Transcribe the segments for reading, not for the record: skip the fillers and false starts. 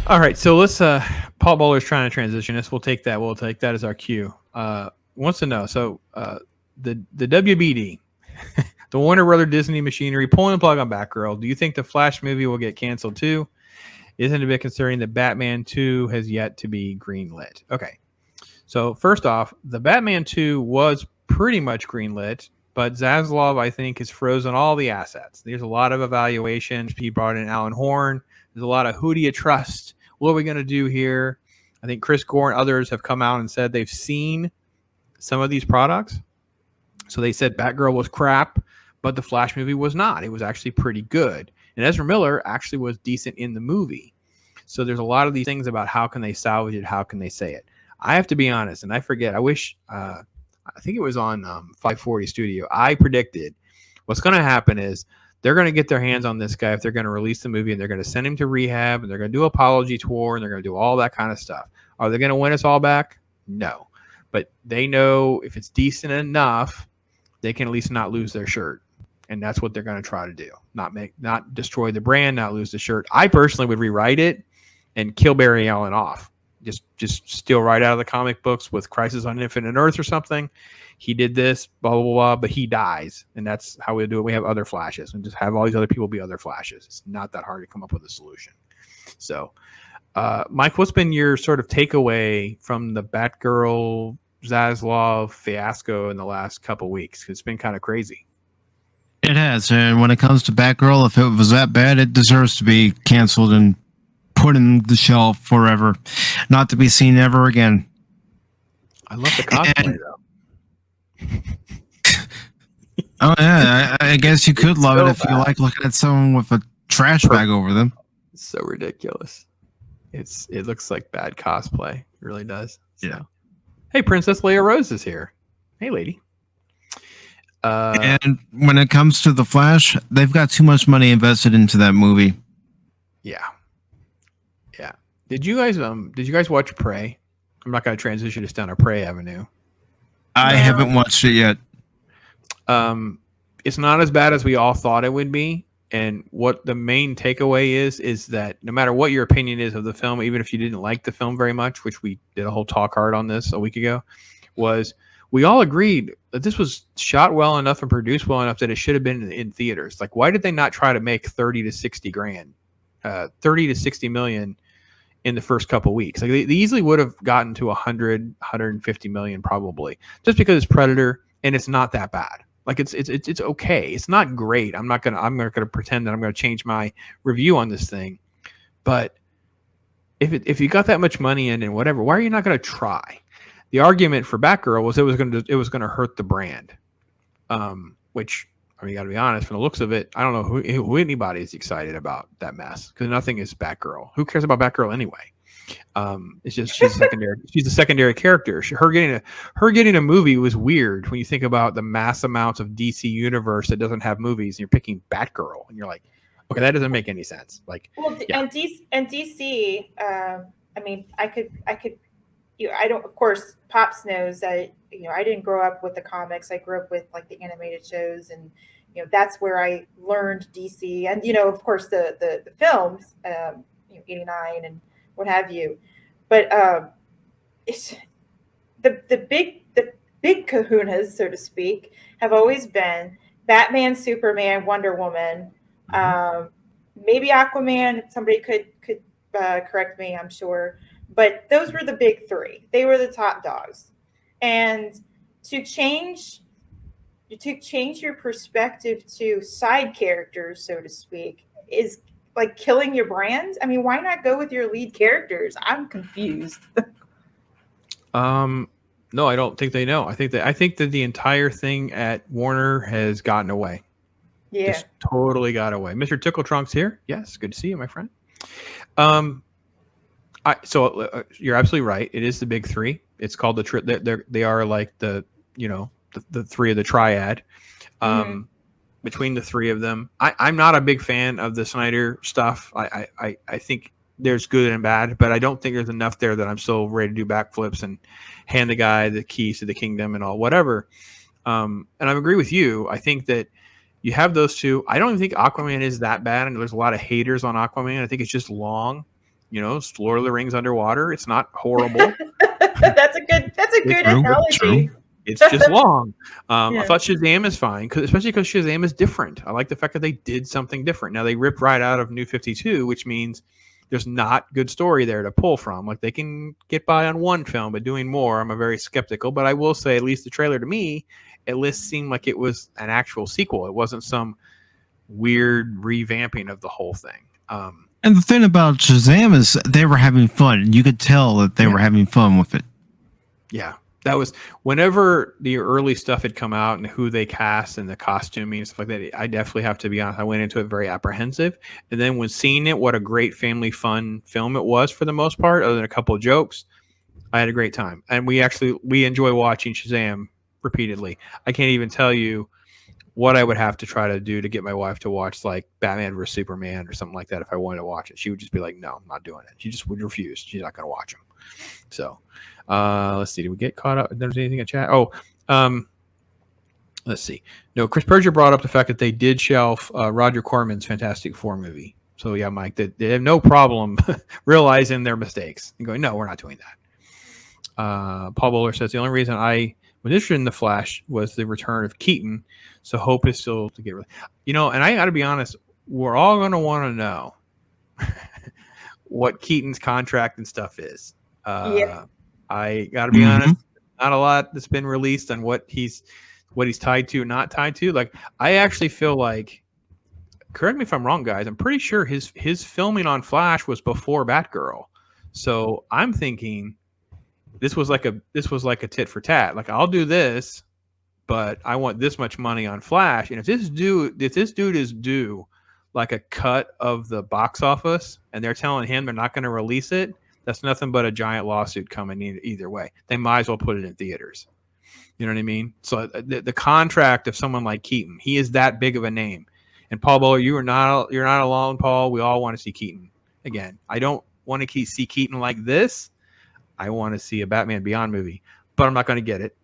All right, so let's. Paul Bowler's trying to transition us. We'll take that. We'll take that as our cue. Wants to know. So the WBD, the Warner Brother Disney machinery pulling the plug on Batgirl. Do you think the Flash movie will get canceled too? Isn't it a bit concerning that Batman 2 has yet to be greenlit? Okay, so first off, the Batman 2 was pretty much greenlit, but Zazlov, I think, has frozen all the assets. There's a lot of evaluations. He brought in Alan Horn. There's a lot of who do you trust? What are we going to do here? I think Chris Gore and others have come out and said they've seen some of these products. So they said Batgirl was crap, but the Flash movie was not. It was actually pretty good. And Ezra Miller actually was decent in the movie. So there's a lot of these things about how can they salvage it, how can they say it. I have to be honest, and I forget. I wish, I think it was on 540 Studio. I predicted what's going to happen is they're going to get their hands on this guy if they're going to release the movie, and they're going to send him to rehab, and they're going to do an apology tour, and they're going to do all that kind of stuff. Are they going to win us all back? No. But they know if it's decent enough, they can at least not lose their shirt. And that's what they're going to try to do. Not destroy the brand, not lose the shirt. I personally would rewrite it and kill Barry Allen off. Just steal right out of the comic books with Crisis on Infinite Earth or something. He did this, blah, blah, blah, but he dies. And that's how we do it. We have other Flashes and just have all these other people be other Flashes. It's not that hard to come up with a solution. So, Mike, what's been your sort of takeaway from the Batgirl, Zazlov fiasco in the last couple weeks? It's been kind of crazy. It has. And when it comes to Batgirl, if it was that bad, it deserves to be canceled and put in the shelf forever, not to be seen ever again. I love the cosplay, though. Oh yeah, I guess you could love it if you like looking at someone with a trash bag over them. It's so ridiculous. It looks like bad cosplay. It really does. So. Yeah. Hey, Princess Leia Rose is here. Hey, lady. And when it comes to the Flash, they've got too much money invested into that movie. Yeah. Did you guys watch Prey? I'm not going to transition us down a Prey avenue. I haven't watched it yet. It's not as bad as we all thought it would be. And what the main takeaway is that no matter what your opinion is of the film, even if you didn't like the film very much, which we did a whole talk hard on this a week ago, was we all agreed that this was shot well enough and produced well enough that it should have been in theaters. Like, why did they not try to make 30 to 60 million in the first couple of weeks? Like they easily would have gotten to 150 million probably, just because it's Predator and it's not that bad. Like it's okay. It's not great. I'm not gonna pretend that I'm gonna change my review on this thing. But if you got that much money in and whatever, why are you not gonna try? The argument for Batgirl was it was gonna hurt the brand. Which, I mean, you got to be honest, from the looks of it, I don't know who anybody is excited about that mess, because nothing is Batgirl. Who cares about Batgirl anyway? It's just she's secondary. She's a secondary character. Her getting a movie was weird when you think about the mass amounts of DC universe that doesn't have movies, and you're picking Batgirl, and you're like, okay, that doesn't make any sense. Like, well, yeah. and DC. I mean, I could. I don't. Of course, Pops knows that. I didn't grow up with the comics. I grew up with like the animated shows, and that's where I learned DC. And of course, the films, 89 and what have you. But it's the big kahunas, so to speak, have always been Batman, Superman, Wonder Woman, maybe Aquaman. Somebody could correct me, I'm sure. But those were the big three. They were the top dogs. And to change your perspective to side characters, so to speak, is like killing your brand. I mean, why not go with your lead characters? I'm confused. No, I don't think they know. I think that the entire thing at Warner has gotten away. Yeah. Just totally got away. Mr. Tickle Trunk's here. Yes, good to see you, my friend. You're absolutely right. It is the big three. It's called they are like the three of the triad. Between the three of them, I'm not a big fan of the Snyder stuff. I think there's good and bad, but I don't think there's enough there that I'm still ready to do backflips and hand the guy the keys to the kingdom and all whatever. And I agree with you. I think that you have those two. I don't even think Aquaman is that bad, and there's a lot of haters on Aquaman. I think it's just long. Lord of the Rings underwater. It's not horrible. That's a good analogy. True. It's just long. I Yeah. thought Shazam is fine, especially because Shazam is different. I like the fact that they did something different. Now they ripped right out of New 52, which means there's not good story there to pull from. Like they can get by on one film, but doing more, I'm a very skeptical. But I will say, at least the trailer to me, at least seemed like it was an actual sequel. It wasn't some weird revamping of the whole thing. And the thing about Shazam is they were having fun. You could tell that they were having fun with it. Yeah. That was whenever the early stuff had come out and who they cast and the costuming and stuff like that. I definitely have to be honest. I went into it very apprehensive. And then when seeing it, what a great family fun film it was for the most part, other than a couple of jokes, I had a great time. And we enjoy watching Shazam repeatedly. I can't even tell you what I would have to try to do to get my wife to watch like Batman vs Superman or something like that. If I wanted to watch it, she would just be like, no, I'm not doing it. She just would refuse. She's not going to watch them. So let's see. Did we get caught up? If there's anything in chat? Let's see. No, Chris Perger brought up the fact that they did shelf Roger Corman's Fantastic Four movie. So yeah, Mike, they have no problem realizing their mistakes and going, no, we're not doing that. Paul Bowler says the only reason I was interested in the Flash was the return of Keaton. So hope is still to get, and I got to be honest, we're all going to want to know what Keaton's contract and stuff is. I got to be honest, not a lot that's been released on what he's tied to, not tied to. Like, I actually feel like, correct me if I'm wrong, guys, I'm pretty sure his filming on Flash was before Batgirl. So I'm thinking this was like a tit for tat. Like, I'll do this, but I want this much money on Flash. And if this dude is due like a cut of the box office and they're telling him they're not going to release it, that's nothing but a giant lawsuit coming either way. They might as well put it in theaters. You know what I mean? So the contract of someone like Keaton, he is that big of a name. And Paul Bowler, you're not alone, Paul. We all want to see Keaton again. I don't want to see Keaton like this. I want to see a Batman Beyond movie, but I'm not going to get it.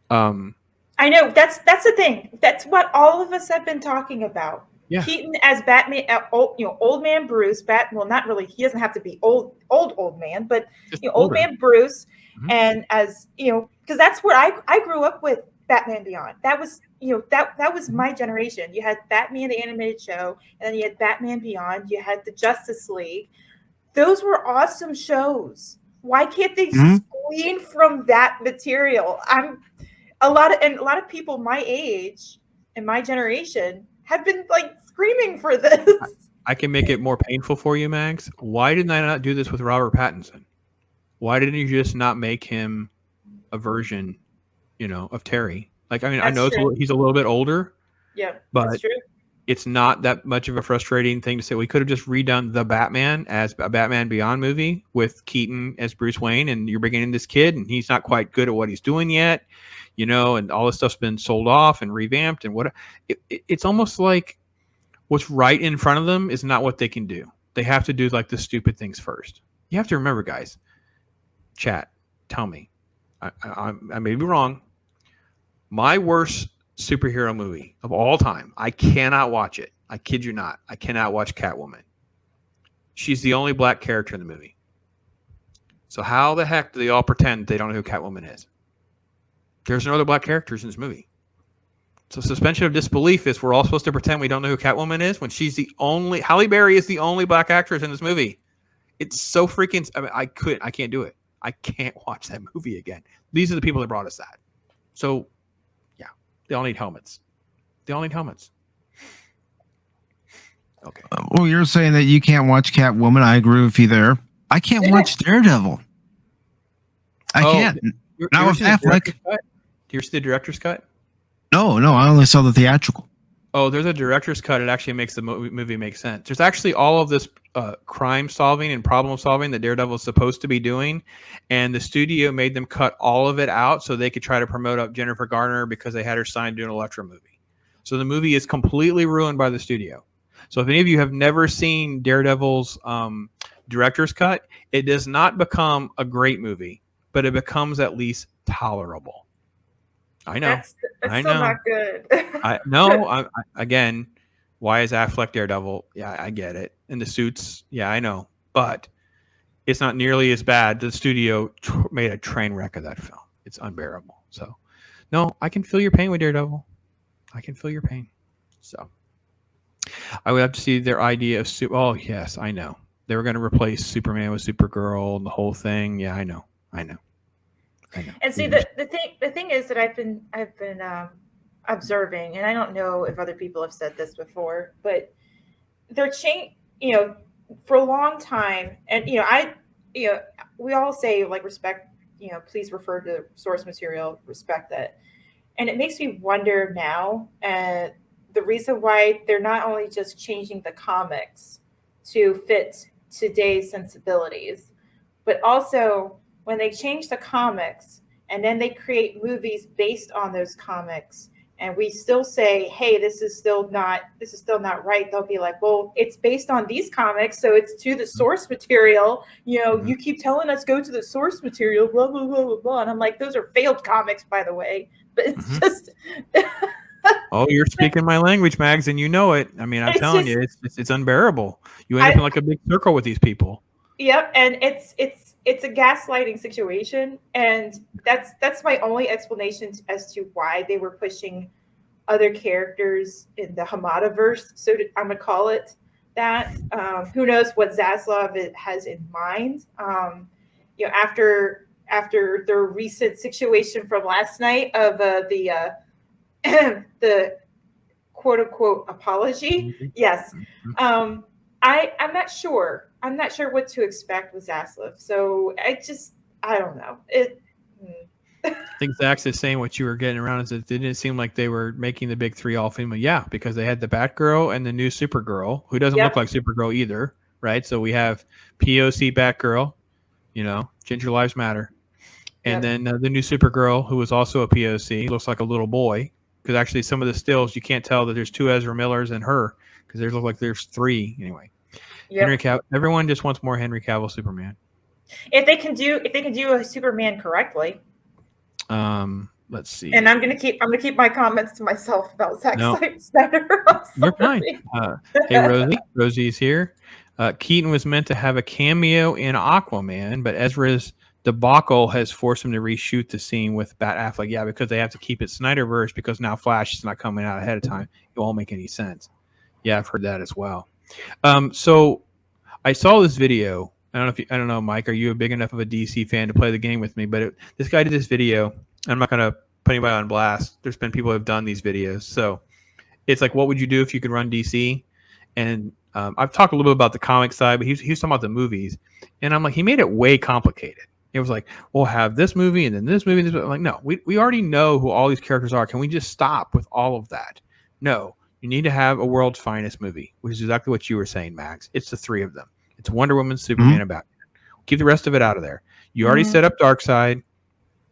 I know that's the thing. That's what all of us have been talking about. Yeah. Keaton as Batman, old man Bruce. Well, not really. He doesn't have to be old man, but old man Bruce, and as because that's where I grew up with Batman Beyond. That was that was my generation. You had Batman the animated show, and then you had Batman Beyond. You had the Justice League. Those were awesome shows. Why can't they glean from that material? A lot of people my age and my generation have been like screaming for this. I can make it more painful for you, Max. Why didn't I not do this with Robert Pattinson? Why didn't you just not make him a version, of Terry? Like, I mean, I know he's a little bit older. Yeah, but that's true. It's not that much of a frustrating thing to say. We could have just redone the Batman as a Batman Beyond movie with Keaton as Bruce Wayne, and you're bringing in this kid, and he's not quite good at what he's doing yet, and all this stuff's been sold off and revamped, and it's almost like what's right in front of them is not what they can do. They have to do like the stupid things first. You have to remember, guys. Chat, tell me. I may be wrong. My worst superhero movie of all time. I cannot watch it. I kid you not. I cannot watch Catwoman. She's the only black character in the movie. So how the heck do they all pretend they don't know who Catwoman is? There's no other black characters in this movie. So suspension of disbelief is we're all supposed to pretend we don't know who Catwoman is when she's the only, Halle Berry is the only black actress in this movie. It's so freaking, I can't do it. I can't watch that movie again. These are the people that brought us that. So yeah, they all need helmets. Okay. Well, you're saying that you can't watch Catwoman. I agree with you there. I can't watch Daredevil. I can't. Not with Affleck. Do you see the director's cut? No, I only saw the theatrical. Oh, there's a director's cut. It actually makes the movie make sense. There's actually all of this crime solving and problem solving that Daredevil is supposed to be doing, and the studio made them cut all of it out so they could try to promote up Jennifer Garner because they had her signed to an Elektra movie. So the movie is completely ruined by the studio. So if any of you have never seen Daredevil's director's cut, it does not become a great movie, but it becomes at least tolerable. I know. That's still not good. Again, why is Affleck Daredevil? Yeah, I get it. And the suits, yeah, I know. But it's not nearly as bad. The studio made a train wreck of that film. It's unbearable. So, no, I can feel your pain with Daredevil. I can feel your pain. So, I would have to see their idea of oh yes, I know they were going to replace Superman with Supergirl and the whole thing. Yeah, I know. And see, the thing is that I've been observing, and I don't know if other people have said this before, but they're for a long time, and we all say like respect, please refer to source material, respect that, and it makes me wonder now, the reason why they're not only just changing the comics to fit today's sensibilities, but also when they change the comics and then they create movies based on those comics, and we still say, hey, this is still not right, they'll be like, well, it's based on these comics, so it's to the source material. You keep telling us go to the source material, blah blah blah blah blah. And I'm like, those are failed comics, by the way. But it's just oh, you're speaking my language, Mags, and you know it. I mean, I'm telling you, it's unbearable. You end up in like a big circle with these people. Yep, and it's a gaslighting situation, and that's my only explanation as to why they were pushing other characters in the Hamada-verse. So I'm gonna call it that. Who knows what Zazlov has in mind? After the recent situation from last night of the quote unquote apology. Yes. I'm not sure. I'm not sure what to expect with Zazlov. So I don't know. I think Zach's is saying what you were getting around is it didn't seem like they were making the big three all female. Yeah, because they had the Batgirl and the new Supergirl, who doesn't look like Supergirl either, right? So we have POC Batgirl, Ginger Lives Matter. And then the new Supergirl, who was also a POC, looks like a little boy. Because actually some of the stills, you can't tell that there's two Ezra Millers and her, because they look like there's three anyway. Yep. Henry Cavill. Everyone just wants more Henry Cavill Superman. If they can do a Superman correctly. Let's see. And I'm gonna keep my comments to myself about Zack Snyder. You're fine. Hey, Rosie's here. Keaton was meant to have a cameo in Aquaman, but Ezra's debacle has forced him to reshoot the scene with Bat Affleck. Yeah, because they have to keep it Snyderverse because now Flash is not coming out ahead of time. It won't make any sense. Yeah, I've heard that as well. So I saw this video. I don't know, Mike, are you a big enough of a DC fan to play the game with me? But this guy did this video. I'm not going to put anybody on blast. There's been people who have done these videos. So it's like, what would you do if you could run DC? And I've talked a little bit about the comic side, but he's talking about the movies. And I'm like, he made it way complicated. It was like, we'll have this movie and then this movie. I'm like, no, we already know who all these characters are. Can we just stop with all of that? No, you need to have a world's finest movie, which is exactly what you were saying, Max. It's the three of them. It's Wonder Woman, Superman, and Batman. Keep the rest of it out of there. You already set up Darkseid.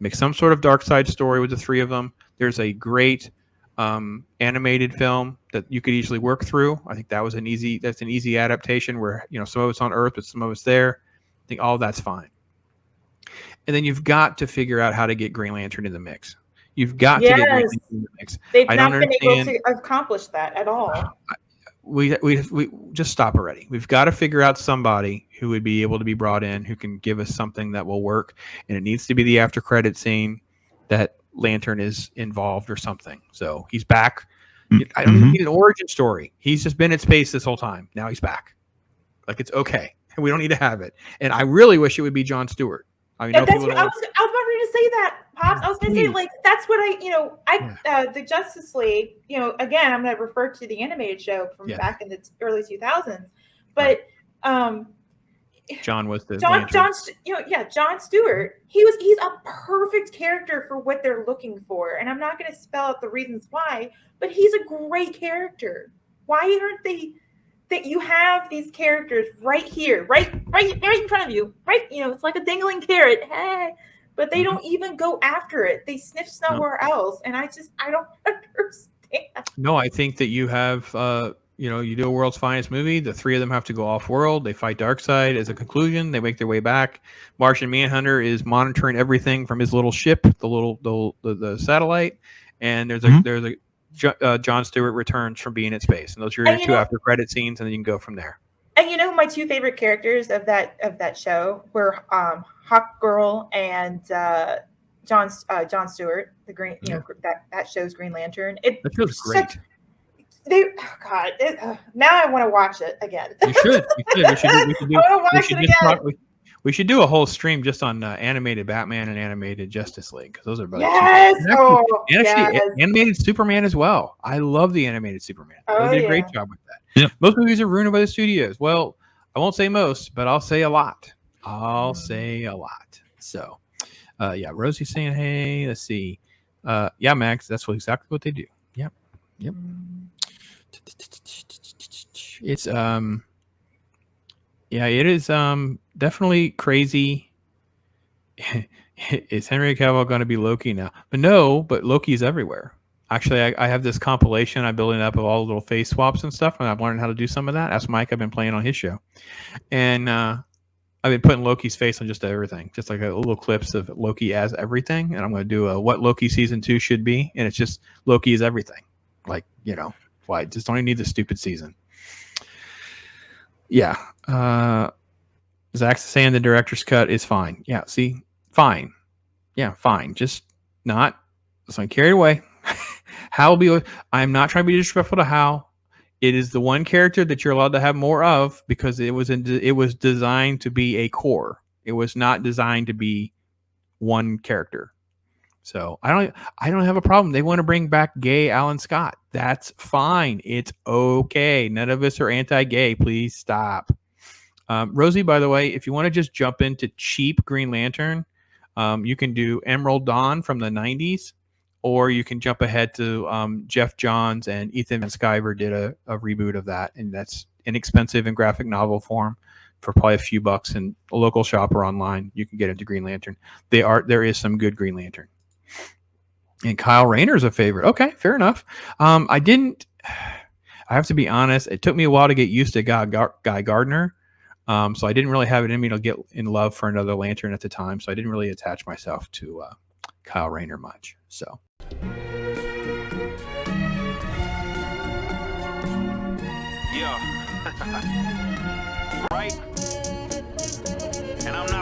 Make some sort of Darkseid story with the three of them. There's a great animated film that you could easily work through. I think that's an easy adaptation where some of it's on Earth, but some of it's there. I think all of that's fine. And then you've got to figure out how to get Green Lantern in the mix. You've got to get Green Lantern in the mix. They've not been able to accomplish that at all. We just stop already. We've got to figure out somebody who would be able to be brought in who can give us something that will work, and it needs to be the after credit scene that Lantern is involved or something. So he's back. I don't need an origin story. He's just been in space this whole time. Now he's back. Like, it's okay. We don't need to have it. And I really wish it would be John Stewart. I mean, I was about to say that, Pops. I was going to say, like, that's what the Justice League, again, I'm going to refer to the animated show from back in the early 2000s. But John was the John Stewart. He's a perfect character for what they're looking for. And I'm not going to spell out the reasons why, but he's a great character. Why aren't they? That you have these characters right here, right in front of you, right? It's like a dangling carrot. Hey, but they don't even go after it. They sniff somewhere else, and I don't understand. No, I think that you have, you do a world's finest movie. The three of them have to go off world. They fight Darkseid as a conclusion. They make their way back. Martian Manhunter is monitoring everything from his little ship, the satellite, and there's John Stewart returns from being in space, and those are your two after credit scenes, and then you can go from there. And you know, my two favorite characters of that show were Hawk Girl and John Stewart, the Green, that show's Green Lantern. That feels great. Now I want to watch it again. You should. We should I want to watch it again. We should do a whole stream just on animated Batman and animated Justice League, because those are both. Yes. Animated Superman as well. I love the animated Superman. They did a great job with that. Yep. Most movies are ruined by the studios. Well, I won't say most, but I'll say a lot. So, Rosie's saying, hey, let's see. Max, that's exactly what they do. Yep. It's it is definitely crazy. Is Henry Cavill going to be Loki now? But Loki's everywhere. Actually, I have this compilation I'm building up of all the little face swaps and stuff, and I've learned how to do some of that. Ask Mike. I've been playing on his show, and I've been putting Loki's face on just everything, just like a little clips of Loki as everything. And I'm going to do a what Loki season 2 should be, and it's just Loki is everything. Like, why? Just don't even need the stupid season. Yeah. Zach's saying the director's cut is fine. Yeah. See, fine. Yeah, fine. Just not. Let's not carry it away. Hal will be. I'm not trying to be disrespectful to Hal. It is the one character that you're allowed to have more of, because it was designed to be a core. It was not designed to be one character. So I don't have a problem. They want to bring back gay Alan Scott. That's fine. It's okay. None of us are anti-gay. Please stop. Rosie, by the way, if you want to just jump into cheap Green Lantern, you can do Emerald Dawn from the 90s, or you can jump ahead to Jeff Johns and Ethan Van Sciver did a reboot of that, and that's inexpensive in graphic novel form for probably a few bucks in a local shop or online. You can get into Green Lantern. There is some good Green Lantern. And Kyle Rayner's a favorite. Okay, fair enough. I have to be honest, it took me a while to get used to Guy Gardner. So I didn't really have it in me to get in love for another Lantern at the time. So I didn't really attach myself to Kyle Rayner much. So. Yeah. Right? And I'm not